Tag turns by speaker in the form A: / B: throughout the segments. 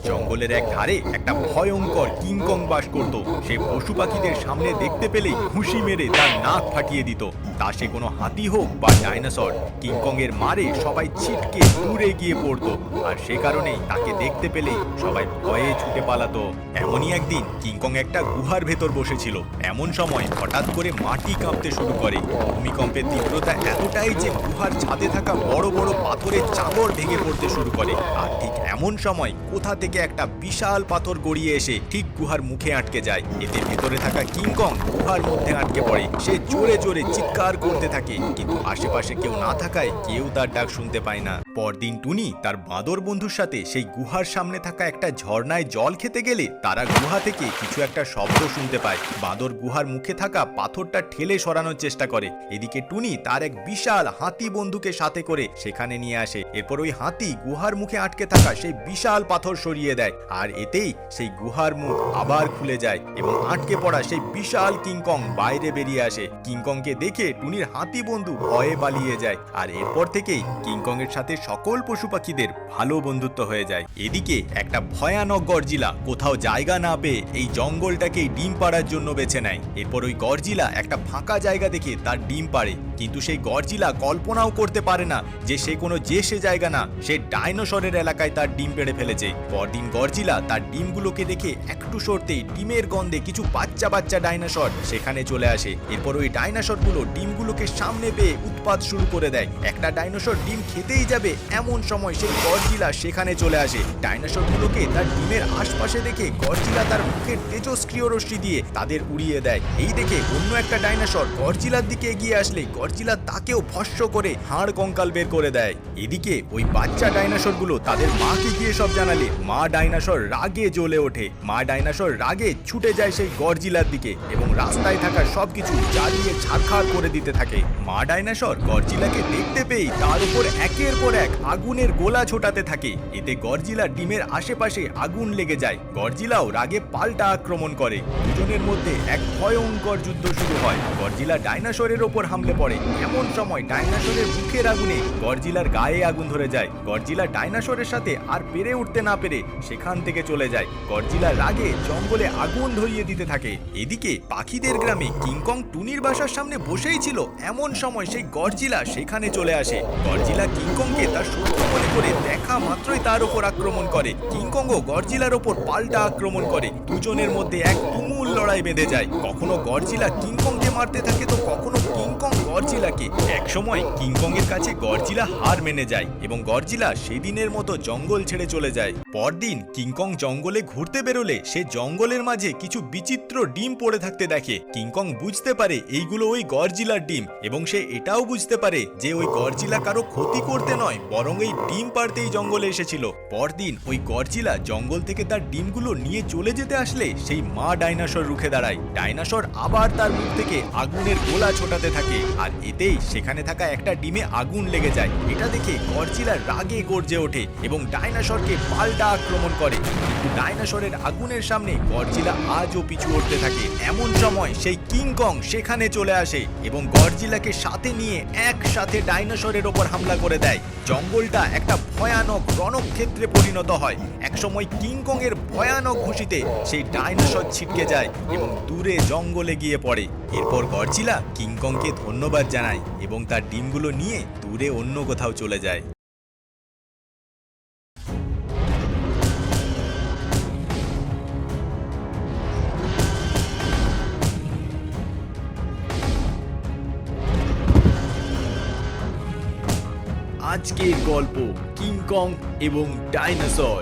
A: জঙ্গলের এক ধারে একটা ভয়ঙ্কর কিংকং বাস করত। সে পশু পাখিদের সামনে দেখতে পেলেই ঘুষি মেরে তার নাক ফাটিয়ে দিত। তা সে কোনো হাতি হোক বা ডাইনোসর, কিংকং এর মারে সবাই ছিটকে দূরে গিয়ে পড়তো। আর সে কারণেই তাকে দেখতে পেলেই সবাই ভয়ে ছুটে পালাতো। এমনই একদিন কিংকং একটা গুহার ভেতর বসেছিল। এমন সময় হঠাৎ করে মাটি কাঁপতে শুরু করে। ভূমিকম্পের তীব্রতা এতটাই যে গুহার ছাদে থাকা বড় বড় পাথরের চাদর ভেঙে পড়তে শুরু করে। আর ঠিক এমন সময় কোথা থেকে একটা বিশাল পাথর গড়িয়ে এসে ঠিক গুহার মুখে আটকে যায়। এতে ভেতরে থাকা কিংকং গুহার মধ্যে আটকে পড়ে। সে জোরে জোরে চিৎকার করতে থাকে, কিন্তু আশেপাশে কেউ না থাকায় কেউ তার ডাক শুনতে পায় না। পরদিন টুনি তার বাঁদর বন্ধুর সাথে সেই গুহার সামনে থাকা একটা ঝর্ণায় জল খেতে গেলে তারা গুহা থেকে কিছু একটা শব্দ শুনতে পায়। বাঁদর গুহার মুখে থাকা পাথরটা ঠেলে সরানোর চেষ্টা করে। এদিকে টুনি তার এক বিশাল হাতি বন্ধুকে সাথে করে সেখানে নিয়ে আসে। এরপর ওই হাতি গুহার মুখে আটকে থাকা সেই বিশাল পাথর সরিয়ে দেয়। আর এতেই সেই গুহার মুখ আবার খুলে যায় এবং আটকে পড়া সেই বিশাল কিংকং বাইরে বেরিয়ে আসে। কিংকংকে দেখে টুনির হাতি বন্ধু ভয়ে পালিয়ে যায়। আর এরপর থেকেই কিংকং এর সাথে সকল পশু পাখিদের ভালো বন্ধুত্ব হয়ে যায়। এদিকে একটা ভয়ানক গরজিলা কোথাও জায়গা না পেয়ে এই জঙ্গলটাকেই ডিম পাড়ার জন্য বেছে নেয়। এরপর ওই গরজিলা একটা ফাঁকা জায়গা দেখে তার ডিম পাড়ে, কিন্তু সেই গরজিলা কল্পনাও করতে পারে না যে সে কোনো সে জায়গা না, সে ডাইনোসরের এলাকায় তার ডিম পেড়ে ফেলেছে। পরদিন গরজিলা তার ডিমগুলোকে দেখে একটু সরতেই ডিমের গন্ধে কিছু বাচ্চা বাচ্চা ডাইনোসর সেখানে চলে আসে। এরপর ওই ডাইনোসরগুলো ডিমগুলোকে সামনে পেয়ে উৎপাত শুরু করে দেয়। একটা ডাইনোসর ডিম খেতেই যাবে, এমন সময় সেই গরজিলা সেখানে চলে আসে। ডাইনোসরগুলোকে তার ডিমের আশপাশে দেখে গরজিলা তার মুখের তেজস্ক্রিয় রশ্মি দিয়ে তাদের উড়িয়ে দেয়। এই দেখে অন্য একটা ডাইনোসর গরজিলার দিকে এগিয়ে আসলে গরজিলা তাকেও ভস্ম করে হাড় কঙ্কাল বের করে দেয়। এদিকে ওই বাচ্চা ডাইনোসরগুলো তাদের মাকে গিয়ে সব জানালে মা ডাইনোসর রাগে জ্বলে ওঠে। মা ডাইনোসর রাগে ছুটে যায় সেই গরজিলার দিকে এবং রাস্তায় থাকা সবকিছু জ্বালিয়ে ছারখার করে দিতে থাকে। মা ডাইনোসর গরজিলাকে দেখতে পেয়ে তার উপর একের পর এক আগুনের গোলা ছোটাতে থাকে। এতে গরজিলার ডিমের আশেপাশে আগুন লেগে যায়। গরজিলাও রাগে পাল্টা আক্রমণ করে। দুজনের মধ্যে এক ভয়ঙ্কর যুদ্ধ শুরু হয়। গরজিলা ডাইনোসরের ওপর হামলে পড়ে। এমন সময় ডাইনোসরের মুখের আগুনে গরজিলার গায়ে আগুন ধরে যায়। গরজিলা ডাইনোসরের সাথে আর পেরে উঠতে না পেরে সেখান থেকে চলে যায়। গরজিলা রাগে জঙ্গলে আগুন ধরিয়ে দিতে থাকে। এদিকে পাখিদের গ্রামে কিংকং টুনির বাসার সামনে বসেই ছিল। এমন সময় সেই গরজিলা সেখানে চলে আসে। গরজিলা কিংকংকে তার শত্রু মনে করে দেখা মাত্রই তার উপর আক্রমণ করে। কিংকংও গরজিলার ওপর পাল্টা আক্রমণ করে। দুজনের মধ্যে এক তুমুল লড়াই বেঁধে যায়। কখনো গরজিলা কিংকংকে মারতে থাকে তো কখনো কিংকং গরজিলাকে। একসময় কিংকং এর কাছে গরজিলা হার মেনে যায় এবং গরজিলা সেদিনের মতো জঙ্গল ছেড়ে চলে যায়। পরদিন কিংকং জঙ্গলে ঘুরতে বেরোলে সে জঙ্গলের মাঝে কিছু বিচিত্র ডিম পড়ে থাকতে দেখে। কিংকং বুঝতে পারে এইগুলো ওই গরজিলার ডিম এবং সে এটাও বুঝতে পারে যে ওই গরজিলা কারো ক্ষতি করতে নয়, বরং এই ডিম পাড়তেই জঙ্গলে এসেছিল। পরদিন ওই গরজিলা জঙ্গল থেকে তার ডিমগুলো নিয়ে চলে যেতে আসলে সেই মা ডাইনোসর রুখে দাঁড়ায়। ডাইনোসর আবার তার মুখ থেকে আগুনের গোলা ছোটাতে থাকে। আর এতেই সেখানে থাকা একটা ডিমে আগুন লেগে যায়। এটা দেখে গরজিলা রাগে গর্জে ওঠে এবং ডাইনোসরকে পাল্টা আক্রমণ করে। কিন্তু ডাইনোসরের আগুনের সামনে গরজিলা আজও পিছু হটতে থাকে। এমন সময় সেই কিংকং সেখানে চলে আসে এবং গরজিলাকে সাথে নিয়ে একসাথে ডাইনোসরের ওপর হামলা করে দেয়। জঙ্গলটা একটা ভয়ানক রণক্ষেত্রে পরিণত হয়। একসময় কিংকং এর ভয়ানক ঘুষিতে সেই ডাইনোসর ছিটকে যায় এবং দূরে জঙ্গলে গিয়ে পড়ে। এরপর গরজিলা কিংকংকে ধন্যবাদ জানায় এবং তার ডিমগুলো নিয়ে দূরে অন্য কোথাও চলে যায়। আজকের গল্প কিংকং এবং ডাইনোসর।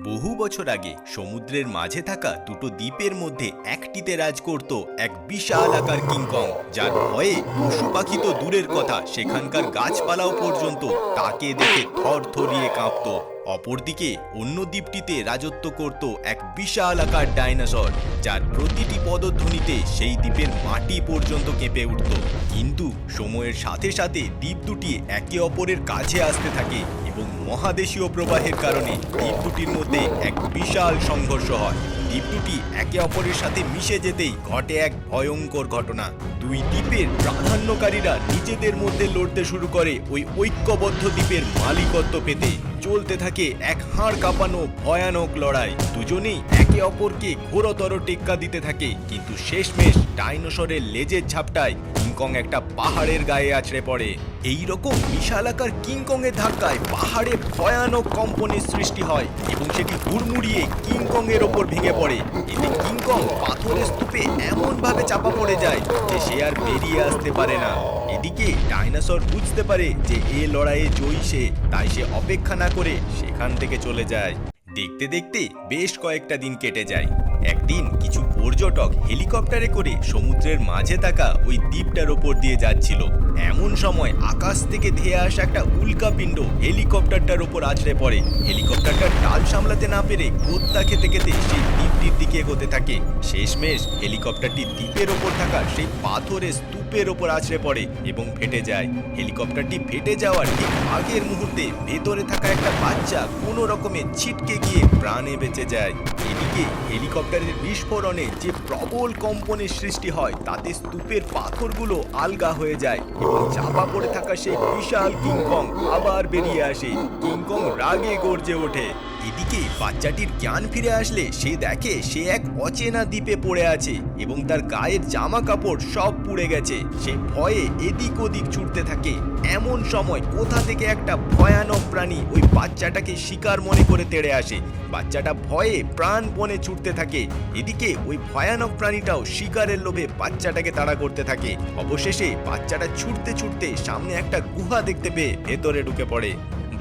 A: বহু বছর আগে সমুদ্রের মাঝে থাকা দুটো দ্বীপের মধ্যে একটিতে রাজ করত এক বিশাল আকার কিংকং, যার ভয়ে পশু পাখি তো দূরের কথা, সেখানকার গাছপালাও পর্যন্ত তাকে দেখে থরথরিয়ে কাঁপত। অপরদিকে অন্য দ্বীপটিতে রাজত্ব করত এক বিশাল আকার ডাইনোসর, যার প্রতিটি পদধ্বনিতে সেই দ্বীপের মাটি পর্যন্ত কেঁপে উঠত। কিন্তু সময়ের সাথে সাথে দ্বীপ দুটি একে অপরের কাছে আসতে থাকে এবং মহাদেশীয় প্রবাহের কারণে দ্বীপ দুটির মধ্যে এক বিশাল সংঘর্ষ হয়। দ্বীপ দুটি একে অপরের সাথে মিশে যেতেই ঘটে এক ভয়ঙ্কর ঘটনা। দুই দ্বীপের প্রাধান্যকারীরা নিজেদের মধ্যে লড়তে শুরু করে ওই ঐক্যবদ্ধ দ্বীপের মালিকত্ব পেতে। চলতে থাকে এক হাড় কাঁপানো ভয়ানক লড়াই। দুজনেই একে অপরকে ঘোরতর টেক্কা দিতে থাকে, কিন্তু শেষমেশ ডাইনোসরের লেজের ঝাপটায় কিংকং একটা পাহাড়ের গায়ে আছড়ে পড়ে। এই রকম বিশালাকার কিংকং এর ধাক্কায় পাহাড়ে ভয়ানক কম্পনের সৃষ্টি হয় এবং সেটি হুড়মুড়িয়ে কিংকং এর ওপর ভেঙে পড়ে। এতে কিংকং পাথরের স্তূপে এমন ভাবে চাপা পড়ে যায় যে সে আর বেরিয়ে আসতে পারে না। এদিকে ডাইনোসর বুঝতে পারে যে এ লড়াইয়ে জয়ী সে, তাই সে অপেক্ষা না করে সেখান থেকে চলে যায়। দেখতে দেখতে বেশ কয়েকটা দিন কেটে যায়। একদিন কিছু পর্যটক হেলিকপ্টারে করে সমুদ্রের মাঝে থাকা ওই দ্বীপটার ওপর দিয়ে যাচ্ছিল। এমন সময় আকাশ থেকে ধেয়ে আসা একটা উল্কাপিণ্ড হেলিকপ্টারটার ওপর আছড়ে পড়ে। হেলিকপ্টারটার ডাল সামলাতে না পেরে গোত্তা খেতে খেতে সেই দ্বীপটির দিকে এগোতে থাকে। শেষমেশ হেলিকপ্টারটি দ্বীপের ওপর থাকা সেই পাথরের স্তূপের ওপর আছড়ে পড়ে এবং ফেটে যায়। হেলিকপ্টারটি ফেটে যাওয়ার ঠিক আগের মুহূর্তে ভেতরে থাকা একটা বাচ্চা কোনো রকমে ছিটকে গিয়ে প্রাণে বেঁচে যায়। এদিকে হেলিকপ্টারের বিস্ফোরণে যে প্রবল কম্পনের সৃষ্টি হয় তাতে স্তূপের পাথরগুলো আলগা হয়ে যায় এবং চাপা পড়ে থাকা সেই বিশাল কিংকং আবার বেরিয়ে আসে। কিংকং রাগে গর্জে ওঠে। এদিকে বাচ্চাটির জ্ঞান ফিরে আসলে সে দেখে সে এক অচেনা দ্বীপে পড়ে আছে এবং তার গায়ের জামা কাপড় সব পুড়ে গেছে। সে ভয়ে এদিক ওদিক ছুটতে থাকে। এমন সময় কোথা থেকে একটা ভয়ানক প্রাণী ওই বাচ্চাটাকে শিকার মনে করে তেড়ে আসে। বাচ্চাটা ভয়ে প্রাণপণে ছুটতে থাকে। এদিকে ওই ভয়ানক প্রাণীটাও শিকারের লোভে বাচ্চাটাকে তাড়া করতে থাকে। অবশেষে বাচ্চাটা ছুটতে ছুটতে সামনে একটা গুহা দেখতে পেয়ে ভেতরে ঢুকে পড়ে।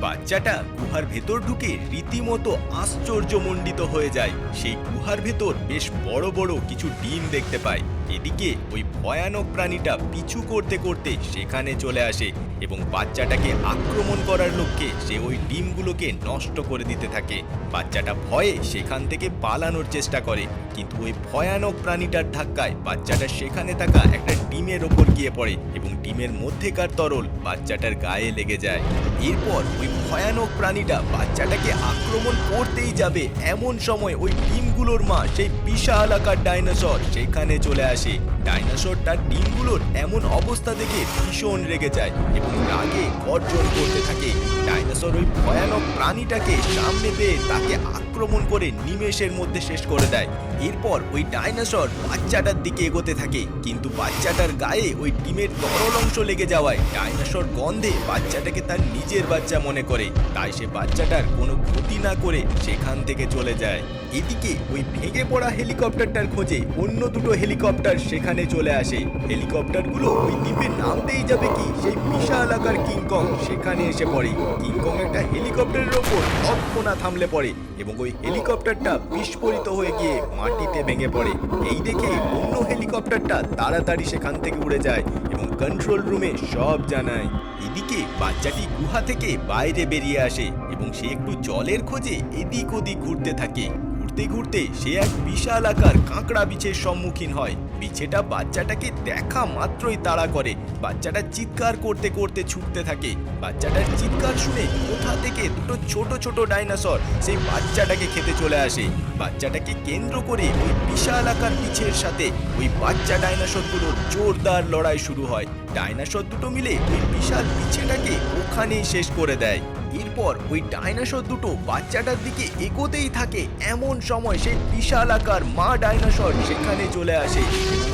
A: বাচ্চাটা গুহার ভেতর ঢুকে রীতিমতো আশ্চর্যমণ্ডিত হয়ে যায়। সেই গুহার ভেতর বেশ বড় বড় কিছু ডিম দেখতে পায়। এদিকে ওই ভয়ানক প্রাণীটা পিছু করতে করতে সেখানে চলে আসে এবং বাচ্চাটাকে আক্রমণ করার লক্ষ্যে সে ওই ডিমগুলোকে নষ্ট করে দিতে থাকে। বাচ্চাটা ভয়ে সেখান থেকে পালানোর চেষ্টা করে, কিন্তু ওই ভয়ানক প্রাণীটার ধাক্কায় বাচ্চাটা সেখানে থাকা একটা ডিমের ওপর গিয়ে পড়ে এবং ডিমের মধ্যেকার তরল বাচ্চাটার গায়ে লেগে যায়। এরপর ওই ভয়ানক প্রাণীটা বাচ্চাটাকে আক্রমণ করতেই যাবে, এমন সময় ওই ডিমগুলোর মা সেই বিশাল আকার ডাইনোসর সেখানে চলে আসে। ডাইনোসর তার ডিমগুলোর এমন অবস্থা দেখে ভীষণ রেগে যায় এবং রাগে গর্জন করতে থাকে। ডাইনোসর ওই ভয়ানক প্রাণীটাকে সামনে পেয়ে তাকে আক্রমণ করে নিমেষের মধ্যে শেষ করে দেয়। এরপর ওই ডাইনোসর বাচ্চাটার দিকে এগোতে থাকে, কিন্তু বাচ্চাটার গায়ে ওই ডিমের তরল অংশ লেগে যাওয়ায় ডাইনোসর গন্ধে বাচ্চাটাকে তার নিজের বাচ্চা মনে করে, তাই সে বাচ্চাটার কোনো ক্ষতি না করে সেখান থেকে চলে যায়। এদিকে ওই ভেঙে পড়া হেলিকপ্টারটার খোঁজে অন্য দুটো হেলিকপ্টার সেখানে চলে আসে। হেলিকপ্টারগুলো ওই দ্বীপে নামতেই যাবে কি সেই বিশাল আকার কিংকং সেখানে এসে পড়ে। কিংকং একটা হেলিকপ্টারের ওপর তৎক্ষণাৎ থামলে পড়ে এবং ওই হেলিকপ্টারটা বিস্ফোরিত হয়ে গিয়ে মাটিতে ভেঙে পড়ে। এই দেখে অন্য হেলিকপ্টারটা তাড়াতাড়ি সেখান থেকে উড়ে যায় এবং কন্ট্রোল রুমে সব জানায়। এদিকে বাচ্চাটি গুহা থেকে বাইরে বেরিয়ে আসে এবং সে একটু জলের খোঁজে এদিক ওদিক ঘুরতে থাকে। ঘুরতে ঘুরতে সে এক বিশাল আকার কাঁকড়া বিছের সম্মুখীন হয়। বিছেটা বাচ্চাটাকে দেখা মাত্রই তাড়া করে। বাচ্চাটা চিৎকার করতে করতে ছুটতে থাকে। বাচ্চাটার চিৎকার শুনে কোথা থেকে দুটো ছোট ছোট ডাইনোসর সেই বাচ্চাটাকে খেতে চলে আসে। বাচ্চাটাকে কেন্দ্র করে ওই বিশাল আকার বিছের সাথে ওই বাচ্চা ডাইনোসরগুলোর জোরদার লড়াই শুরু হয়। ডাইনোসর দুটো মিলে ওই বিশাল বিছেটাকে ওখানেই শেষ করে দেয়। এরপর ওই ডাইনোসর দুটো বাচ্চাটার দিকে এগোতেই থাকে। এমন সময় সেই বিশাল আকার মা ডাইনোসর সেখানে চলে আসে।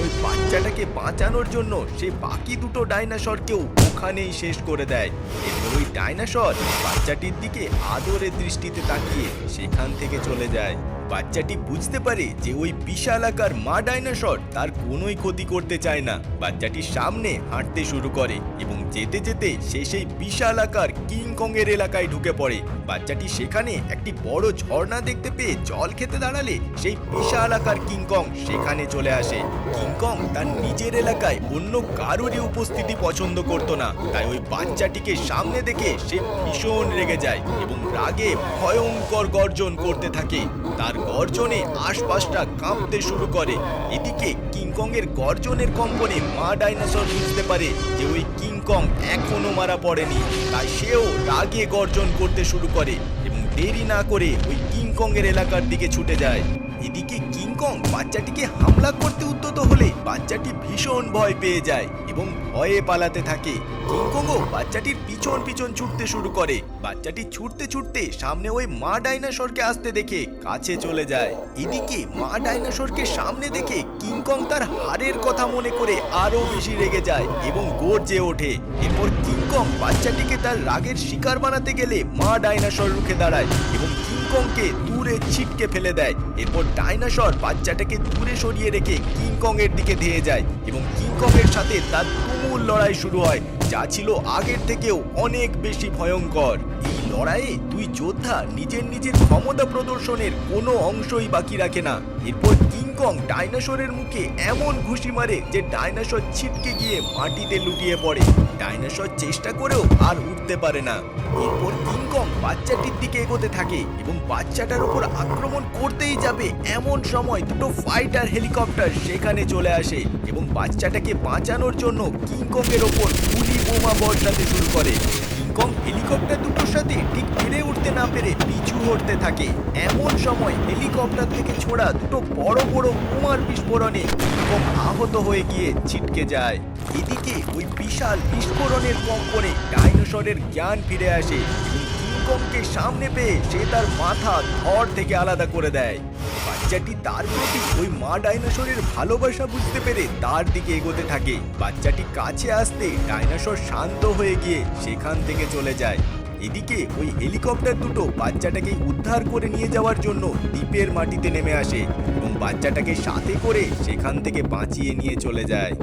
A: ওই বাচ্চাটাকে বাঁচানোর জন্য সে বাকি দুটো ডাইনোসরকেও ওখানেই শেষ করে দেয়। এরপর ওই ডাইনোসর বাচ্চাটির দিকে আদরের দৃষ্টিতে তাকিয়ে সেখান থেকে চলে যায়। বাচ্চাটি বুঝতে পারে যে ওই বিশাল আকার মা ডাইনোসর তার কোনোই ক্ষতি করতে চায় না। বাচ্চাটির সামনে হাঁটতে শুরু করে এবং যেতে যেতে সে সেই বিশাল আকার কিংকং এর এলাকায় ঢুকে পড়ে। বাচ্চাটি সেখানে একটি বড় ঝর্ণা দেখতে পেয়ে জল খেতে দাঁড়ালে সেই বিশাল আকার কিংকং সেখানে চলে আসে। কিংকং তার নিজের এলাকায় অন্য কারোরই উপস্থিতি পছন্দ করত না, তাই ওই বাচ্চাটিকে সামনে দেখে সে ভীষণ রেগে যায় এবং রাগে ভয়ঙ্কর গর্জন করতে থাকে। তার গর্জনে আশপাশটা কাঁপতে শুরু করে। এদিকে কিংকং এর গর্জনের কম্পনে মা ডাইনোসর বুঝতে পারে যে ওই কিংকং এখনো মারা পড়েনি, তাই সেও রাগে গর্জন করতে শুরু করে এবং দেরি না করে ওই কিংকং এর এলাকার দিকে ছুটে যায়। এদিকে কিংকং বাচ্চাটিকে হামলা করতে উদ্যত হলে বাচ্চাটি ভীষণ ভয় পেয়ে যায় এবং ভয়ে পালাতে থাকে। কিংকংও বাচ্চাটির পিছন পিছন ছুটতে শুরু করে। বাচ্চাটি ছুটতে ছুটতে সামনে ওই মা ডাইনোসরকে আসতে দেখে কাছে চলে যায়। এদিকে মা ডাইনোসরকে সামনে দেখে কিংকং তার হারের কথা মনে করে আরো বেশি রেগে যায় এবং গর্জে ওঠে। এরপর কিংকং বাচ্চাটিকে তার রাগের শিকার বানাতে গেলে মা ডাইনোসর রুখে দাঁড়ায় এবং কিংকংকে দূরে ছিটকে ফেলে দেয়। এরপর ডাইনোসর বাচ্চাটাকে দূরে সরিয়ে রেখে কিংকং এর দিকে ধেয়ে যায় এবং কিংকং এর সাথে তার তুমুল লড়াই শুরু হয়, যা ছিল আগের থেকেও অনেক বেশি ভয়ঙ্কর। এই লড়াইয়ে দুই যোদ্ধা নিজের নিজের ক্ষমতা প্রদর্শনের কোনো অংশই বাকি রাখে না। এরপর কিংকং ডাইনোসরের মুখে এমন ঘুষি মারে যে ডাইনোসর ছিটকে গিয়ে মাটিতে লুটিয়ে পড়ে। ডাইনোসর চেষ্টা করেও আর উঠতে পারে না। এরপর কিংকং বাচ্চাটির দিকে এগোতে থাকে এবং বাচ্চাটার উপর আক্রমণ করতেই যাবে এমন সময় দুটো ফাইটার হেলিকপ্টার সেখানে চলে আসে এবং বাচ্চাটাকে বাঁচানোর জন্য কিংকং এর ওপর গুলি বোমা বর্ষাতে শুরু করে। কিংকং হেলিকপ্টার দুটোর সাথে ঠিক পেরে উঠতে না পেরে পিছু হটতে থাকে। এমন সময় হেলিকপ্টার থেকে ছোড়া দুটো বড় বড় বোমার বিস্ফোরণে কিংকং আহত হয়ে গিয়ে ছিটকে যায়। এদিকে ওই বিশাল বিস্ফোরণের কম্পনে ডাইনোসরের জ্ঞান ফিরে আসে এবং কিংকংকে সামনে পেয়ে সে তার মাথা ধড় থেকে আলাদা করে দেয়। বাচ্চাটি তার প্রতি ওই মা ডাইনোসরের ভালোবাসা বুঝতে পেরে তার দিকে এগোতে থাকে। বাচ্চাটি কাছে আসতে ডাইনোসর শান্ত হয়ে গিয়ে সেখান থেকে চলে যায়। এদিকে ওই হেলিকপ্টার দুটো বাচ্চাটাকে উদ্ধার করে নিয়ে যাওয়ার জন্য দ্বীপের মাটিতে নেমে আসে এবং বাচ্চাটাকে সাথে করে সেখান থেকে বাঁচিয়ে নিয়ে চলে যায়।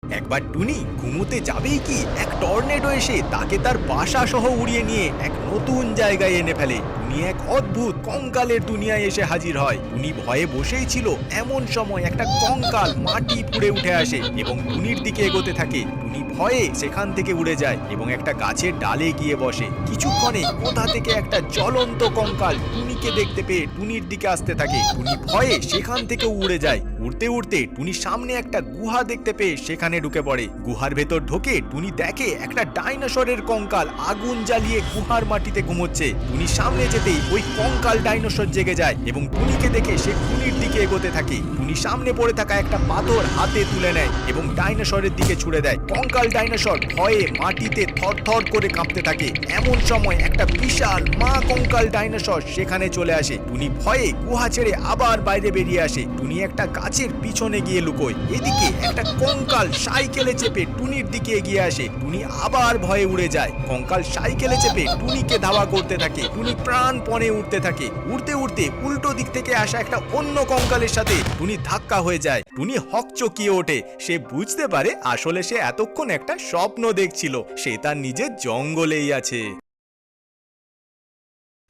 A: একবার টুনি ঘুমোতে যাবেই কি এক টর্নেডো এসে তাকে তার বাসা সহ উড়িয়ে নিয়ে এক নতুন জায়গায় এনে ফেলে। টুনি এক অদ্ভুত কঙ্কালের দুনিয়ায় এসে হাজির হয়। টুনি ভয়ে বসেই ছিল, এমন সময় একটা কঙ্কাল মাটি পুড়ে উঠে আসে এবং টুনির দিকে এগোতে থাকে। টুনি ভয়ে সেখান থেকে উড়ে যায় এবং একটা গাছের ডালে গিয়ে বসে। কিছুক্ষণে কোথা থেকে একটা জ্বলন্ত কঙ্কাল টুনিকে দেখতে পেয়ে টুনির দিকে আসতে থাকে। টুনি ভয়ে সেখান থেকে উড়ে যায়। উড়তে উড়তে টুনি সামনে একটা গুহা দেখতে পেয়ে সেখানে ঢুকে পড়ে। গুহার ভেতর ঢোকে টুনি দেখে একটা ডাইনোসরের কঙ্কাল আগুন জ্বালিয়ে গুহার মাটিতে ঘুমোচ্ছে। টুনি সামনে যেতেই ওই কঙ্কাল ডাইনোসর জেগে যায় এবং টুনিকে দেখে সে টুনির দিকে এগোতে থাকে। টুনি সামনে পড়ে থাকা একটা পাথর হাতে তুলে নেয় এবং ডাইনোসরের দিকে ছুড়ে দেয়। কঙ্কাল ডাইনোসর ভয়ে মাটিতে থরথর করে কাঁপতে থাকে। এমন সময় একটা বিশাল মা কঙ্কাল ডাইনোসর সেখানে চলে আসে। টুনি ভয়ে গুহা ছেড়ে আবার বাইরে বেরিয়ে আসে। টুনি একটা গাছের পিছনে গিয়ে লুকোয়। এদিকে একটা কঙ্কাল সাইকেলে চেপে টুনির দিকে এগিয়ে আসে। টুনি আবার ভয়ে উড়ে যায়। কঙ্কাল সাইকেলে চেপে টুনিকে ধাওয়া করতে থাকে। টুনি প্রাণপণে উঠতে থাকে। উড়তে উড়তে উল্টো দিক থেকে আসা একটা অন্য কঙ্কালের সাথে টুনি ধাক্কা হয়ে যায়। টুনি হকচকিয়ে ওঠে। সে বুঝতে পারে আসলে সে এতক্ষণ একটা স্বপ্ন দেখছিল। সে তার নিজের জঙ্গলেই আছে।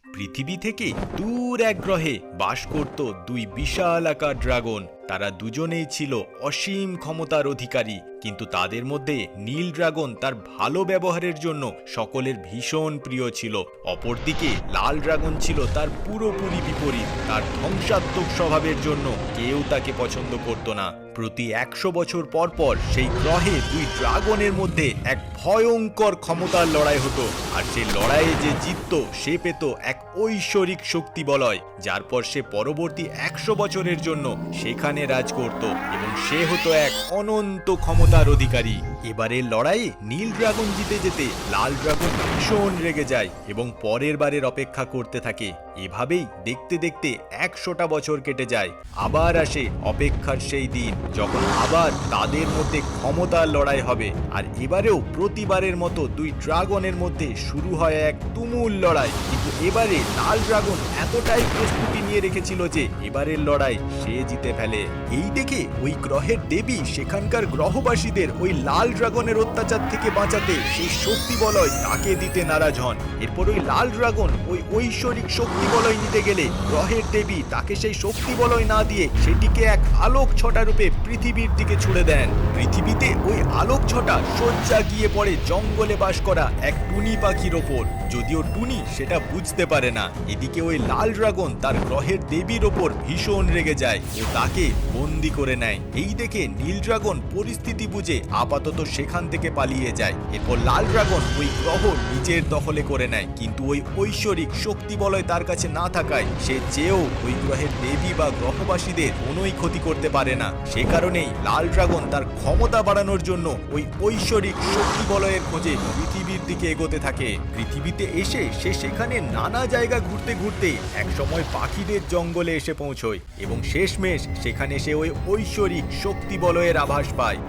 A: পৃথিবী থেকে দূর এক গ্রহে বাস করত দুই বিশালাকার ড্রাগন। তারা দুজনেই ছিল অসীম ক্ষমতার অধিকারী, কিন্তু তাদের মধ্যে নীল ড্রাগন তার ভালো ব্যবহারের জন্য সকলের ভীষণ প্রিয় ছিল। অপরদিকে লাল ড্রাগন ছিল তার পুরোপুরি বিপরীত। তার ধ্বংসাত্মক স্বভাবের জন্য কেউ তাকে পছন্দ করত না। প্রতি 100 বছর পর পর সেই গ্রহে দুই ড্রাগনের মধ্যে এক ভয়ঙ্কর ক্ষমতার লড়াই হতো, আর সেই লড়াইয়ে যে জিতত সে পেত এক ঐশ্বরিক শক্তি বলয়, যার পর সে পরবর্তী 100 বছরের জন্য সেখানে রাজ করত এবং সে হতো এক অনন্ত ক্ষমতার অধিকারী। এবারের লড়াইয়ে নীল ড্রাগন জিতে যেতে লাল ড্রাগন ভীষণ রেগে যায় এবং পরের বারের অপেক্ষা করতে থাকে। এভাবেই দেখতে দেখতে 100টা বছর কেটে যায়। আবার আসে অপেক্ষার সেই দিন যখন আবার তাদের মধ্যে ক্ষমতার লড়াই হবে। আর এবারেও প্রতিবারের মতো দুই ড্রাগনের মধ্যে শুরু হয় এক তুমুল লড়াই। কিন্তু এবারে লাল ড্রাগন এতটাই প্রস্তুতি নিয়ে রেখেছিল যে এবারের লড়াই সে জিতে ফেলে। এই দেখে ওই গ্রহের দেবী সেখানকার গ্রহবাসীদের ওই লাল ড্রাগনের অত্যাচার থেকে বাঁচাতে সেই শক্তি বলয় তাকে দিতে নারাজ হন। এরপর ওই লাল ড্রাগন ওই ঐশ্বরিক শক্তি বলয় নিতে গেলে গ্রহের দেবী তাকে সেই শক্তি বলয় না দিয়ে সেটিকে এক আলোক ছটা রূপে পৃথিবীর দিকে ছুড়ে দেন। পৃথিবীতে ওই আলোক ছটা সোজা গিয়ে পড়ে জঙ্গলে বাস করা এক টুনি পাখির ওপর। যদিও টুনি সেটা বুঝতে পারে না। এদিকে ওই লাল ড্রাগন তার গ্রহের দেবীর ওপর ভীষণ রেগে যায় ও তাকে বন্দি করে নেয়। এই দেখে নীল ড্রাগন পরিস্থিতি বুঝে আপাতত সেখান থেকে পালিয়ে যায়। এরপর লাল ড্রাগন ওই গ্রহ নিজের দখলে করে নেয়, কিন্তু ওই ঐশ্বরিক শক্তি বলয় তার কাছে না থাকায় সে চেয়েও ওই গ্রহের দেবী বা গ্রহবাসীদের কোনোই ক্ষতি করতে পারে না। সে কারণেই লাল ড্রাগন তার ক্ষমতা বাড়ানোর জন্য ওই ঐশ্বরিক শক্তি বলয়ের খোঁজে পৃথিবীর দিকে এগোতে থাকে। পৃথিবীতে এসে সে সেখানে নানা জায়গা ঘুরতে ঘুরতে একসময় পাখিদের জঙ্গলে এসে পৌঁছয় এবং শেষমেশ সেখানে সে ওই ঐশ্বরিক শক্তি বলয়ের আভাস পায়।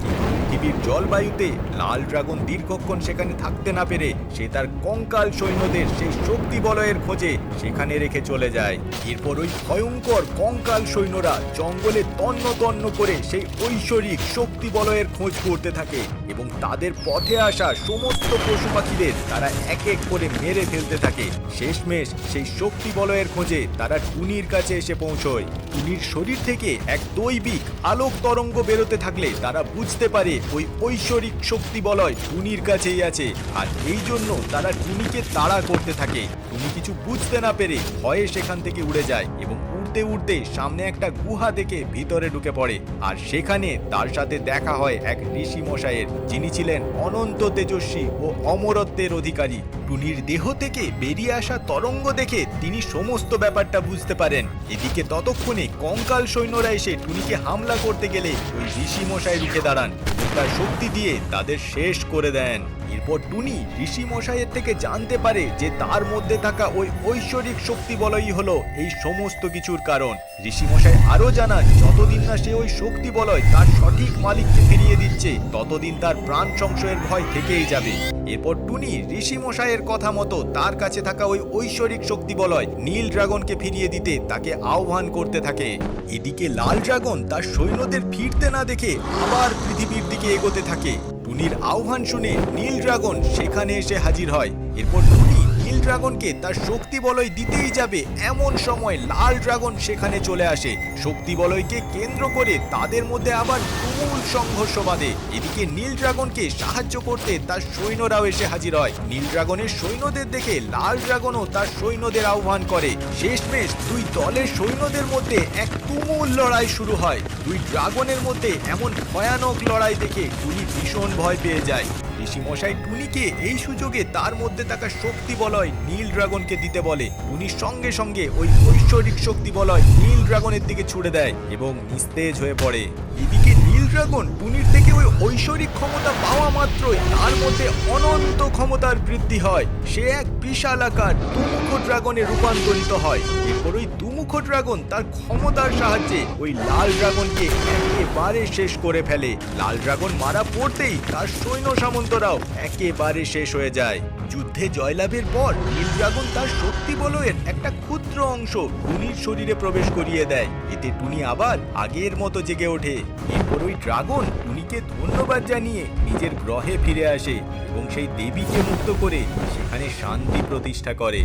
A: পৃথিবীর জলবায়ুতে লাল ড্রাগন দীর্ঘক্ষণ সেখানে থাকতে না পেরে সে তার কঙ্কাল সৈন্যদের সেই শক্তি বলয়ের খোঁজে সেখানে রেখে চলে যায়। এরপর ওই ভয়ঙ্কর কঙ্কাল সৈন্যরা জঙ্গলে তন্ন তন্ন করে সেই ঐশ্বরিক শক্তি বলয়ের খোঁজ করতে থাকে এবং তাদের পথে আসা সমস্ত পশু পাখিদের তারা এক এক করে মেরে ফেলতে থাকে। শেষমেশ সেই শক্তি বলয়ের খোঁজে তারা টুনির কাছে এসে পৌঁছয়। টুনির শরীর থেকে এক দৈবিক আলোক তরঙ্গ বেরোতে থাকলে তারা বুঝতে পারে ওই ঐশ্বরিক শক্তি বলয় টুনির কাছেই আছে, আর এই জন্য তারা টুনিকে তাড়া করতে থাকে। টুনি কিছু বুঝতে না পেরে ভয়ে সেখান থেকে উড়ে যায় এবং উড়তে উড়তে সামনে একটা গুহা দেখে ভিতরে ঢুকে পড়ে। আর সেখানে তার সাথে দেখা হয় এক ঋষি মশাইয়ের, যিনি ছিলেন অনন্ত তেজস্বী ও অমরত্বের অধিকারী। টুনির দেহ থেকে বেরিয়ে আসা তরঙ্গ দেখে তিনি সমস্ত ব্যাপারটা বুঝতে পারেন। এদিকে ততক্ষণে কঙ্কাল সৈন্যরা এসে টুনিকে হামলা করতে গেলে ওই ঋষি মশাই রুখে দাঁড়ান, তার শক্তি দিয়ে তাদের শেষ করে দেন। এরপর টুনি ঋষি মশাইয়ের থেকে জানতে পারে যে তার মধ্যে থাকা ওই ঐশ্বরিক শক্তি বলয়ই হলো এই সমস্ত কিছুর কারণ। ঋষি মশাই আরো জানান, যতদিন না সে ওই শক্তি বলয় তার সঠিক মালিককে ফিরিয়ে দিচ্ছে ততদিন তার প্রাণ সংশয়ের ভয় থেকেই যাবে। এরপর টুনি ঋষি মশাইয়ের কথা মতো তার কাছে থাকা ওই ঐশ্বরিক শক্তি বলয় নীল ড্রাগনকে ফিরিয়ে দিতে তাকে আহ্বান করতে থাকে। এদিকে লাল ড্রাগন তার সৈন্যদের ফিরতে না দেখে আবার পৃথিবীর দিকে এগোতে থাকে। টুনির আহ্বান শুনে নীল ড্রাগন সেখানে এসে হাজির হয়। এরপর টুনি নীল ড্রাগনকে তার শক্তি বলয় দিতেই যাবে, এমন সময় লাল ড্রাগন সেখানে চলে আসে। শক্তি বলয়কে কেন্দ্র করে তাদের মধ্যে আবার তুমুল সংঘর্ষ বাঁধে। এদিকে নীল ড্রাগনকে সাহায্য করতে তার সৈন্যরাও এসে হাজির হয়। নীল ড্রাগনের সৈন্যদের দেখে লাল ড্রাগনও তার সৈন্যদের আহ্বান করে। শেষমেশ দুই দলের সৈন্যদের মধ্যে এক তুমুল লড়াই শুরু হয়। দুই ড্রাগনের মধ্যে এমন ভয়ানক লড়াই দেখে টুনি ভীষণ ভয় পেয়ে যায়। ঋষি মশাই টুনিকে এই সুযোগে তার মধ্যে থাকা শক্তি বলয় নীল ড্রাগনকে দিতে বলে। টুনির সঙ্গে সঙ্গে ওই ঐশ্বরিক শক্তি বলয় নীল ড্রাগনের দিকে ছুড়ে দেয় এবং নিস্তেজ হয়ে পড়ে। এদিকে নীল ড্রাগন টুনির থেকে ওই ঐশ্বরিক ক্ষমতা পাওয়া মাত্রই তার মধ্যে অনন্ত ক্ষমতার বৃদ্ধি হয়। সে এক বিশাল আকার দুমুখ ড্রাগনে রূপান্তরিত হয়। এরপর ওই দুমুখ ড্রাগন তার ক্ষমতার সাহায্যে ওই লাল ড্রাগনকে একেবারে শেষ করে ফেলে। লাল ড্রাগন মারা পড়তেই তার সৈন্য সামন্তরাও একেবারে শেষ হয়ে যায়। যুদ্ধে জয়লাভের পর নীল ড্রাগন তার শক্তি বলয়ের একটা ক্ষুদ্র অংশ টুনির শরীরে প্রবেশ করিয়ে দেয়। এতে টুনি আবার আগের মতো জেগে ওঠে। এরপর ওই ড্রাগন টুনিকে ধন্যবাদ জানিয়ে নিজের গ্রহে ফিরে আসে এবং সেই দেবীকে মুক্ত করে সেখানে শান্তি প্রতিষ্ঠা করে।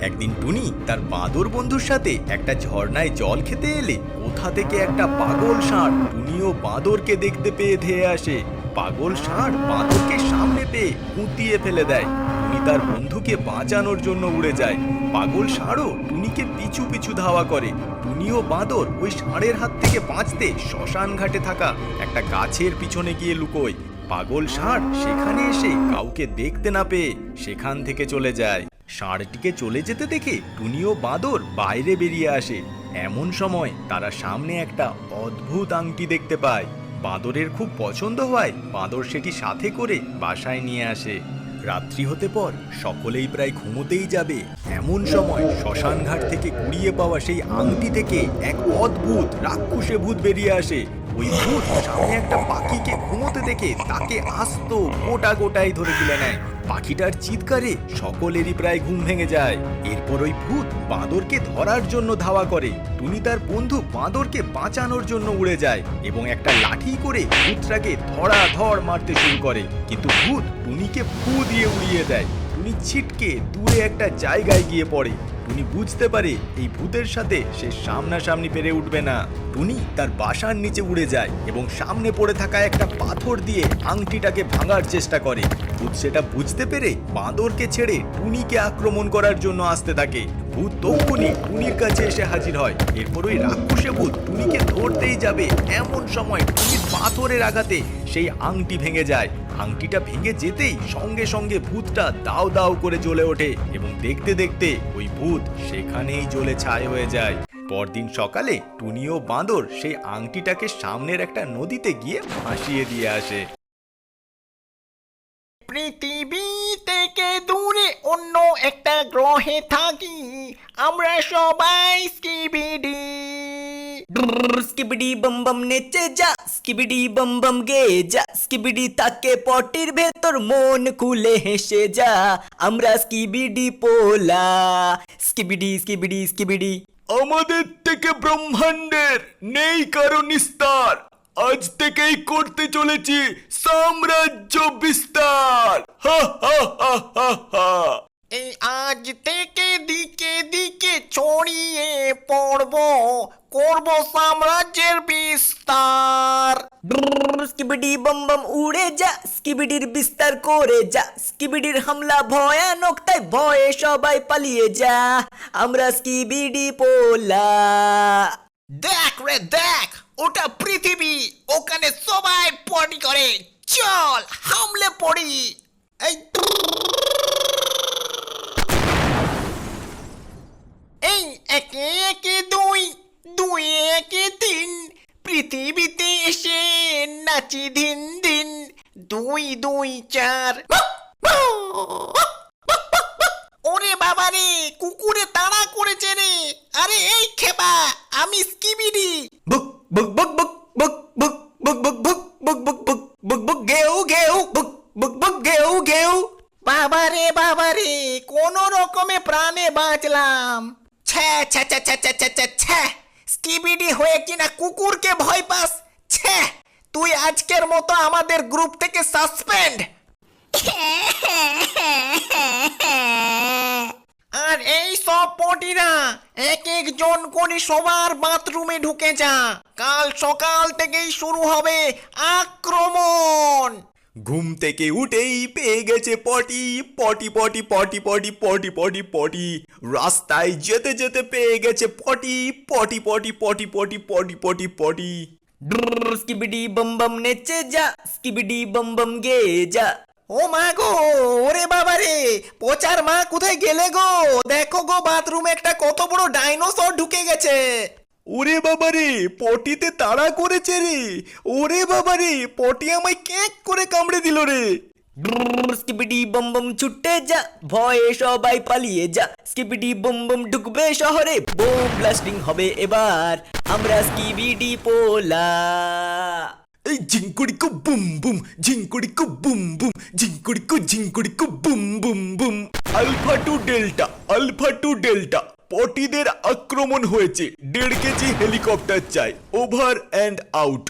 A: একদিন টুনি তার বাঁদর বন্ধুর সাথে একটা ঝর্ণায় জল খেতে এলে কোথা থেকে একটা পাগল ষাঁড় টুনি ও বাঁদরকে দেখতে পেয়ে ধেয়ে আসে। পাগল ষাঁড় বাঁদরকে সামনে পেয়ে কুঁতিয়ে ফেলে দেয়। টুনি তার বন্ধুকে বাঁচানোর জন্য উড়ে যায়। পাগল ষাঁড়ও টুনিকে পিছু পিছু ধাওয়া করে। টুনি ও বাঁদর ওই ষাঁড়ের হাত থেকে বাঁচতে শ্মশান ঘাটে থাকা একটা গাছের পিছনে গিয়ে লুকোয়। পাগল ষাঁড় সেখানে এসে কাউকে দেখতে না পেয়ে সেখান থেকে চলে যায়। ষাঁড়টিকে চলে যেতে দেখে টুনি ও বাঁদর বাইরে বেরিয়ে আসে। এমন সময় তারা সামনে একটা অদ্ভুত আংটি দেখতে পায়। বাঁদরের খুব পছন্দ হয়। বাঁদর সেটি সাথে করে বাসায় নিয়ে আসে। রাত্রি হতে পর সকলেই প্রায় ঘুমোতেই যাবে। এমন সময় শ্মশান ঘাট থেকে কুড়িয়ে পাওয়া সেই আংটি থেকে এক অদ্ভুত রাক্ষসে ভূত বেরিয়ে আসে। ওই ভূত সামনে একটা পাখিকে ঘুমোতে দেখে তাকে আস্ত গোটা গোটাই ধরে তুলে নেয়। পাখিটার চিৎকারে সকলেরই প্রায় ঘুম ভেঙে যায়। এরপর ওই ভূত বাঁদরকে ধরার জন্য ধাওয়া করে। টুনি তার বন্ধু বাঁদরকে বাঁচানোর জন্য উড়ে যায় এবং একটা লাঠি করে ভূতটাকে ধড়াধড় মারতে শুরু করে, কিন্তু ভূত টুনিকে ফু দিয়ে উড়িয়ে দেয়। টুনি ছিটকে দূরে একটা জায়গায় গিয়ে পড়ে। টুনি বুঝতে পারে এই ভূতের সাথে সে সামনাসামনি পেরে উঠবে না। টুনি তার বাসার নিচে উড়ে যায় এবং সামনে পড়ে থাকা একটা পাথর দিয়ে আংটিটাকে ভাঙার চেষ্টা করে। ভূত সেটা বুঝতে পেরে বাঁদরকে ছেড়ে টুনিকে আক্রমণ করার জন্য আসতে থাকে। ভূত তখনই টুনির কাছে এসে হাজির হয়। এরপর ওই রাক্ষসে ভূত টুনিকে ধরতেই যাবে, এমন সময় টুনির পাথরের আঘাতে সেই আংটি ভেঙে যায়। আংটিটা ভেঙে যেতেই সঙ্গে সঙ্গে ভূতটা দাও দাও করে জ্বলে ওঠে এবং দেখতে দেখতে ওই ভূত সেখানেই জ্বলে ছাই হয়ে যায়। পরদিন সকালে টুনি ও বাঁদর সেই আংটিটাকে সামনের একটা নদীতে গিয়ে ভাসিয়ে দিয়ে আসে।
B: পৃথিবী থেকে দূরে অন্য একটা গ্রহে থাকি আমরা সবাই স্কিবিডি।
C: স্কিবিডি বম বম নেচে যা, স্কিবিডি বম বম গে যা, স্কিবিডি থাকে পটির ভেতর মন খুলে হেসে যা, আমরা স্কিবিডি পোলা। Skibidi skibidi skibidi.
A: আমাদের থেকে ব্রহ্মাণ্ডের নেই কারো নিস্তার, আজ থেকেই করতে চলেছি সাম্রাজ্য বিস্তার। হা হা হা হা হা।
B: এই আজ থেকে দিকে দিকে ছড়িয়ে পড়ব, করব সাম্রাজ্যের বিস্তার।
C: স্কিবিডি বম বম উড়ে যা, স্কিবিডির বিস্তার করে যা, স্কিবিডির হামলা ভয়ানক তাই ভয়ে সবাই পালিয়ে যা, আমরা স্কিবিডি পোলা।
B: দেখ রে দেখ, ওটা পৃথিবী, ওখানে সবাই পটি করে, চল হামলে পড়ি। এই এই একে একে দুই, দুই একে তিন, পৃথিবীতে এসে নাচি দিন দিন, দুই দুই চার। ওরে বাবা রে, কুকুরে তাড়া করেছে রে। আরে এই খেপা, আমি স্কিবিডি।
C: বুক বুক বুক বুক বুক বুক বুক বুক বুক বুক বুক বুক বুক বুক গেউ গেউ বুক বুক বুক গেউ গেউ।
B: বাবা রে, কোন রকমে প্রাণে বাঁচলাম। ছ্যা ছ্যা ছ্যা ছ্যা ছ্যা ছ্যা ছ্যা ছ্যা, স্কিবিডি হয়ে কিনা কুকুরকে ভয় পাস। ছ্যা, তুই আজকের মতো আমাদের গ্রুপ থেকে সাসপেন্ড। আর এই সব পটিরা এক একজন করে সবার বাথরুমে ঢুকে যা, কাল সকাল থেকেই শুরু হবে আক্রমণ।
A: ঘুম থেকে উঠেই পেয়ে গেছে পটি, পটি পটি পটি পটি পটি পটি পটি। রাস্তায় যেতে যেতে পেয়ে গেছে পটি, পটি পটি পটি পটি পটি পটি পটি।
C: স্কিবিডি বম বম নেচে যা, স্কিবিডি বম বম গে যা।
B: ও মা গো, ওরে বাবা রে, পচার মা কোথায় গেলে গো? দেখো গো, বাথরুমে একটা কত বড় ডাইনোসর ঢুকে গেছে।
A: ওরে বাবা রে, পটিতে তাড়া করেছে রে। ওরে বাবা রে, পটি আমায় ক্যাক করে কামড়ে দিল রে।
C: স্কিবিডি বম বম ছুটে যা, ভয়ে সবাই পালিয়ে যা, স্কিবিডি বম বম ঢুকবে শহরে, বোম ব্লাস্টিং হবে এবার, আমরা স্কিবিডি পোলা।
A: এই ঝিঙ্কুড়িকু বুম বুম, ঝিঙ্কুড়িকু বুম বুম, ঝিঙ্কুড়িকু boom boom boom. Alpha to delta, alpha to delta, পটিদের আক্রমণ হয়েছে, 1.5 কেজি হেলিকপ্টার চাই, over and out.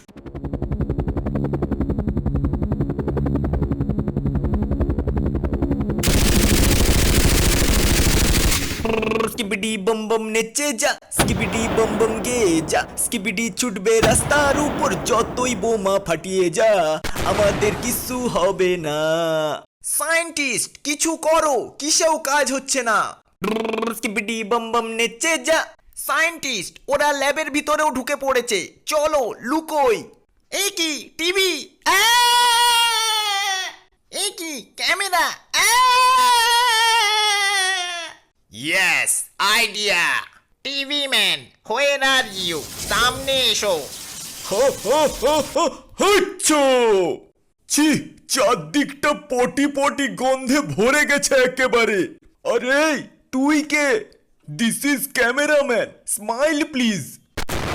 C: Skibidi boom boom নেচে যা, স্কিবিডি বম বম গে যা, স্কিবিডি ছুটবে রাস্তার উপর, যতই বোমা ফাটিয়ে যা, আমাদের কিছু হবে না।
B: সায়েন্টিস্ট কিছু করো, কিসেও কাজ হচ্ছে না।
C: স্কিবিডি বম বম নেচে যা।
B: সায়েন্টিস্ট, ওরা ল্যাবের ভিতরেও ঢুকে পড়েছে, চলো লুকোই। এই কি টিভি, এই কি camera. Yes, idea. TV man, where are you? সামনে এসো।
A: হো হো হো হো হচ্ছো। ছি, চারদিকটা পটি পটি গন্ধে ভরে গেছে একেবারে। আরে তুই কে? This is cameraman, smile please.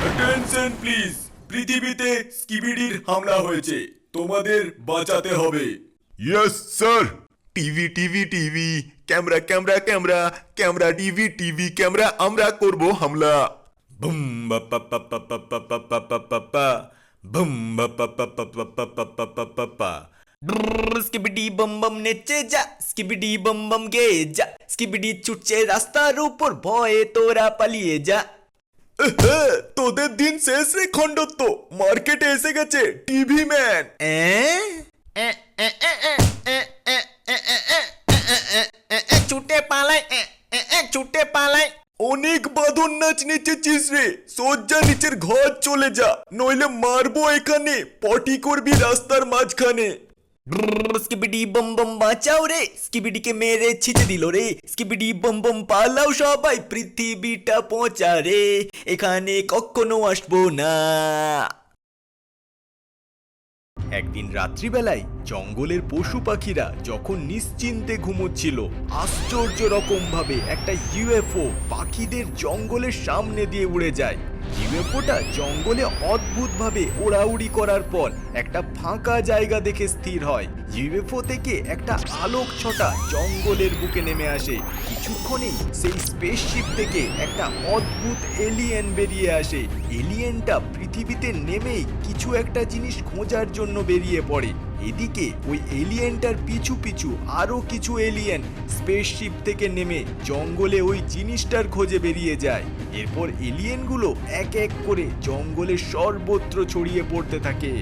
A: Attention please, পৃথিবীতে স্কিবিডির হামলা হয়েছে, তোমাদের বাঁচাতে হবে। Yes sir. TV TV TV, camera camera camera, camera TV TV camera, আমরা করব হামলা। বুম বা পা পা পা পা পা পা পা পা পা পা, বুম বা পা পা পা পা পা পা পা পা পা পা।
C: স্কিবিডি বম বম নেচে যা, স্কিবিডি বম বম গেয়ে যা, স্কিবিডি ছুটছে রাস্তার উপর, ভয়ে তোরা পালিয়ে যা।
D: তোদের দিন শেষ রে খণ্ডত্ব, মার্কেটে এসে গেছে টিভি ম্যান।
B: ছুটে পালাই, ছুটে পালাই।
D: অনেক বাঁধন নাচ নেচেছিস রে, সজ্জা নিচের ঘর চলে যা, নইলে মারবো এখানে, পটি করবি রাস্তার মাঝখানে।
C: স্কিবিডি বম বম বাঁচাও রে, স্কিবিডিকে মেরে ছিঁচে দিল রে, স্কিবিডি বম বম পালাও সবাই, পৃথিবীটা পচা রে, এখানে কখনো আসবো না।
A: একদিন রাত্রিবেলায় জঙ্গলের পশু পাখিরা যখন নিশ্চিন্তে ঘুমোচ্ছিল, আশ্চর্য রকম ভাবে একটা ইউএফও পাখিদের জঙ্গলের সামনে দিয়ে উড়ে যায়। ইউএফওটা জঙ্গলে অদ্ভুতভাবে ওড়াউড়ি করার পর একটা ফাঁকা জায়গা দেখে স্থির হয়। ইউএফও থেকে একটা আলোক ছটা জঙ্গলের বুকে নেমে আসে। কিছুক্ষণেই সেই স্পেসশিপ থেকে একটা অদ্ভুত এলিয়েন বেরিয়ে আসে। এলিয়েনটা পৃথিবীতে নেমেই কিছু একটা জিনিস খোঁজার জন্য বেরিয়ে পড়ে। এদিকে ওই এলিয়েনটার পিছু পিছু আরো কিছু এলিয়েন স্পেসশিপ থেকে নেমে জঙ্গলে ওই জিনিসটার খোঁজে বেরিয়ে যায়। এরপর এলিয়েনগুলো এক এক করে জঙ্গলের সর্বত্র ছড়িয়ে পড়তে থাকে।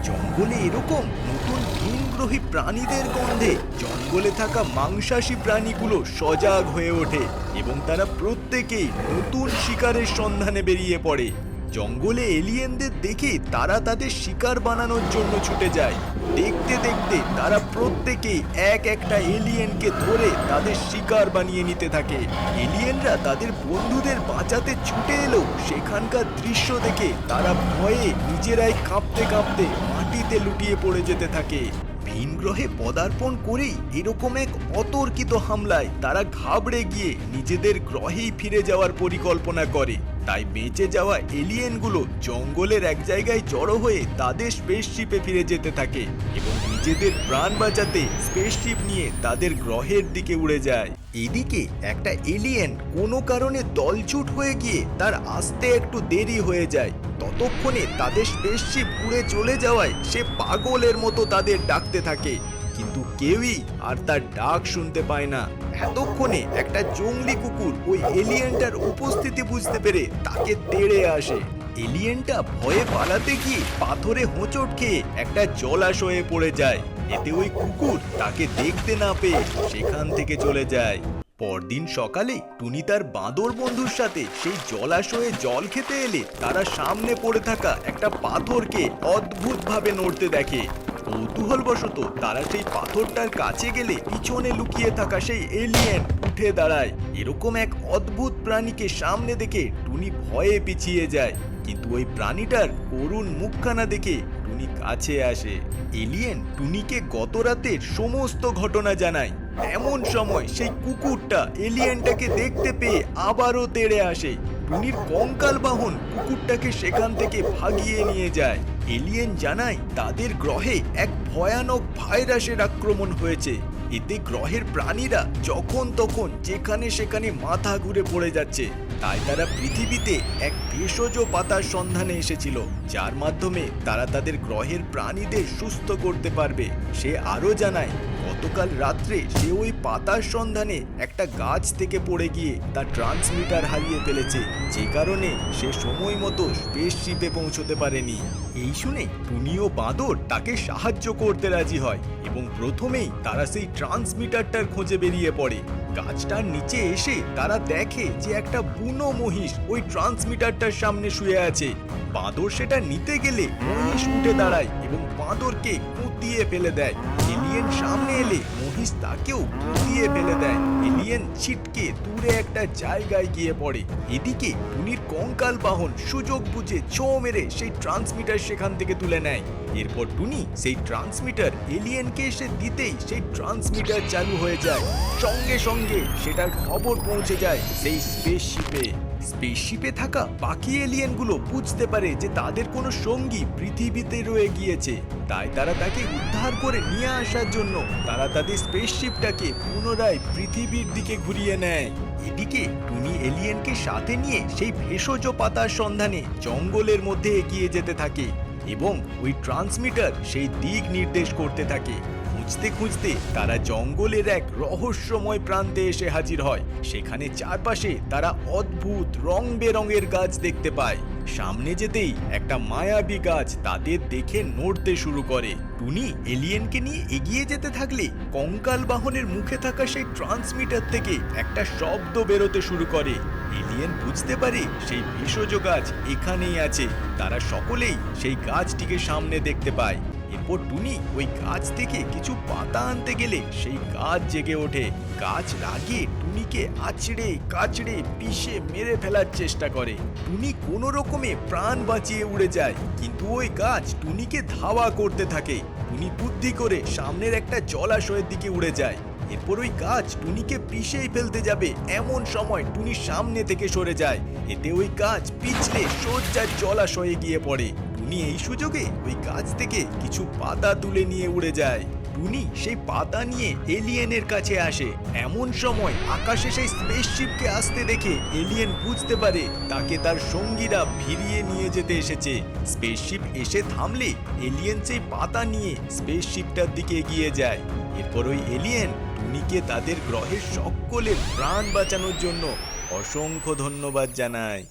A: জঙ্গলে এরকম নতুন ভিনগ্রহী প্রাণীদের গন্ধে জঙ্গলে থাকা মাংসাশী প্রাণীগুলো সজাগ হয়ে ওঠে এবং তারা প্রত্যেকেই নতুন শিকারের সন্ধানে বেরিয়ে পড়ে। জঙ্গলে এলিয়েনদের দেখে তারা তাদের শিকার বানানোর জন্য ছুটে যায়। দেখতে দেখতে তারা প্রত্যেকেই এক একটা এলিয়েনকে ধরে তাদের শিকার বানিয়ে নিতে থাকে। এলিয়েনরা তাদের বন্ধুদের বাঁচাতে ছুটে এলেও সেখানকার দৃশ্য দেখে তারা ভয়ে নিজেরাই কাঁপতে কাঁপতে মাটিতে লুটিয়ে পড়ে যেতে থাকে। ভিন গ্রহে পদার্পণ করেই এরকম এক অতর্কিত হামলায় তারা ঘাবড়ে গিয়ে নিজেদের গ্রহেই ফিরে যাওয়ার পরিকল্পনা করে। তাই বেঁচে যাওয়া এলিয়েনগুলো জঙ্গলের এক জায়গায় জড়ো হয়ে তাদের স্পেসশিপে ফিরে যেতে থাকে এবং নিজেদের প্রাণ বাঁচাতে স্পেসশিপ নিয়ে তাদের গ্রহের দিকে উড়ে যায়। এদিকে একটা এলিয়েন কোনো কারণে দলছুট হয়ে গিয়ে তার আসতে একটু দেরি হয়ে যায়। ততক্ষণে তাদের স্পেসশিপ উড়ে চলে যাওয়ায় সে পাগলের মতো তাদের ডাকতে থাকে, কিন্তু কেউই আর তার ডাক শুনতে পায় না। এতক্ষণে একটা জংলি কুকুর ওই এলিয়েনটার উপস্থিতি বুঝতে পেরে তাকে তেড়ে আসে। এলিয়েনটা ভয়ে পালাতে গিয়ে পাথরে হোঁচট খেয়ে একটা জলাশয়ে পড়ে যায়। এতে ওই কুকুর তাকে দেখতে না পেয়ে সেখান থেকে চলে যায়। পরদিন সকালে টুনি তার বাঁদর বন্ধুর সাথে সেই জলাশয়ে জল খেতে এলে তারা সামনে পড়ে থাকা একটা পাথরকে অদ্ভুতভাবে নড়তে দেখে। কৌতূহলবশত তারা সেই পাথরটার কাছে গেলে পিছনে লুকিয়ে থাকা সেই এলিয়েন উঠে দাঁড়ায়। এরকম এক অদ্ভুত প্রাণীকে সামনে দেখে টুনি ভয়ে পিছিয়ে যায়, কিন্তু ওই প্রাণীটার করুণ মুখখানা দেখে টুনি কাছে আসে। এলিয়েন টুনিকে গত রাতের সমস্ত ঘটনা জানায়। এমন সময় সেই কুকুরটা এলিয়েনটাকে দেখতে পেয়ে আবারও তেড়ে আসে। টুনির কঙ্কাল বাহন কুকুরটাকে সেখান থেকে ভাগিয়ে নিয়ে যায়। এলিয়েন জানায় তাদের গ্রহে এক ভয়ানক ভাইরাসের আক্রমণ হয়েছে। এতে গ্রহের প্রাণীরা যখন তখন যেখানে সেখানে মাথা ঘুরে পড়ে যাচ্ছে। তাই তারা পৃথিবীতে এক ভেষজ পাতার সন্ধানে এসেছিল, যার মাধ্যমে তারা তাদের গ্রহের প্রাণীদের সুস্থ করতে পারবে। সে আরও জানায় গতকাল রাত্রে সে ওই পাতার সন্ধানে একটা গাছ থেকে পড়ে গিয়ে তার ট্রান্সমিটার হারিয়ে ফেলেছে, যে কারণে সে সময় মতো স্পেসশিপে পৌঁছতে পারেনি। এই শুনে টুনি ও বাঁদর তাকে সাহায্য করতে রাজি হয় এবং প্রথমেই তারা সেই ট্রান্সমিটারটার খোঁজে বেরিয়ে পড়ে। গাছটার নিচে এসে তারা দেখে যে একটা বুনো মহিষ ওই ট্রান্সমিটারটার সামনে শুয়ে আছে। বাঁদর সেটা নিতে গেলে মহিষ উঠে দাঁড়ায় এবং বাঁদরকে কুতিয়ে ফেলে দেয়। এলিয়েন সামনে এলে মহিষ তাকেও কুতিয়ে ফেলে দেয়। এলিয়েন ছিটকে দূরে একটা জায়গায় গিয়ে পড়ে। এদিকে টুনির কঙ্কাল বাহন সুযোগ বুঝে ছো মেরে সেই ট্রান্সমিটার সেখান থেকে তুলে নেয়। এরপর টুনি সেই ট্রান্সমিটার এলিয়েনকে এসে দিতেই সেই ট্রান্সমিটার চালু হয়ে যায়। সঙ্গে সঙ্গে সেটার খবর পৌঁছে যায় সেই স্পেসশিপে। স্পেসশিপে থাকা বাকি এলিয়েনগুলো বুঝতে পারে যে তাদের কোনো সঙ্গী পৃথিবীতে রয়ে গিয়েছে, তাই তারা তাকে উদ্ধার করে নিয়ে আসার জন্য তারা তাদের স্পেসশিপটাকে পুনরায় পৃথিবীর দিকে ঘুরিয়ে নেয়। এদিকে টুনি এলিয়েনকে সাথে নিয়ে সেই ভেষজ পাতার সন্ধানে জঙ্গলের মধ্যে এগিয়ে যেতে থাকে। এবং ওই ট্রান্সমিটার সেই দিক নির্দেশ করতে থাকে। খুঁজতে খুঁজতে তারা জঙ্গলের এক রহস্যময় প্রান্তে এসে হাজির হয়। সেখানে চারপাশে তারা অদ্ভুত রং বেরঙের গাছ দেখতে পায়। সামনে যেতেই একটা মায়াবী গাছ তাদের দেখে নড়তে শুরু করে। টুনি এলিয়েনকে নিয়ে এগিয়ে যেতে থাকলে কঙ্কাল বাহনের মুখে থাকা সেই ট্রান্সমিটার থেকে একটা শব্দ বেরোতে শুরু করে। এলিয়েন বুঝতে পারে সেই ভেষজ গাছ এখানেই আছে। তারা সকলেই সেই গাছটিকে সামনে দেখতে পায়। এরপর টুনি ওই গাছ থেকে কিছু পাতা আনতে গেলে সেই গাছ জেগে ওঠে। গাছ রাগে টুনিকে আছড়ে কাছড়ে পিষে মেরে ফেলার চেষ্টা করে। টুনি কোনো রকমে প্রাণ বাঁচিয়ে উড়ে যায়, কিন্তু ওই গাছ টুনিকে ধাওয়া করতে থাকে। টুনি বুদ্ধি করে সামনের একটা জলাশয়ের দিকে উড়ে যায়। এরপর ওই গাছ টুনিকে পিষেই ফেলতে যাবে, এমন সময় টুনি সামনে থেকে সরে যায়। এতে ওই গাছ পিছলে সোজা জলাশয়ে গিয়ে পড়ে। টুনি এই সুযোগে ওই গাছ থেকে কিছু পাতা তুলে নিয়ে উড়ে যায়। টুনি সেই পাতা নিয়ে এলিয়েনের কাছে আসে। এমন সময় আকাশে সেই স্পেসশিপকে আসতে দেখে এলিয়েন বুঝতে পারে তাকে তার সঙ্গীরা ভিড়িয়ে নিয়ে যেতে এসেছে। স্পেসশিপ এসে থামলে এলিয়েন সেই পাতা নিয়ে স্পেসশিপটার দিকে এগিয়ে যায়। এরপর ওই এলিয়েন টুনিকে তাদের গ্রহের সকলের প্রাণ বাঁচানোর জন্য অসংখ্য ধন্যবাদ জানায়।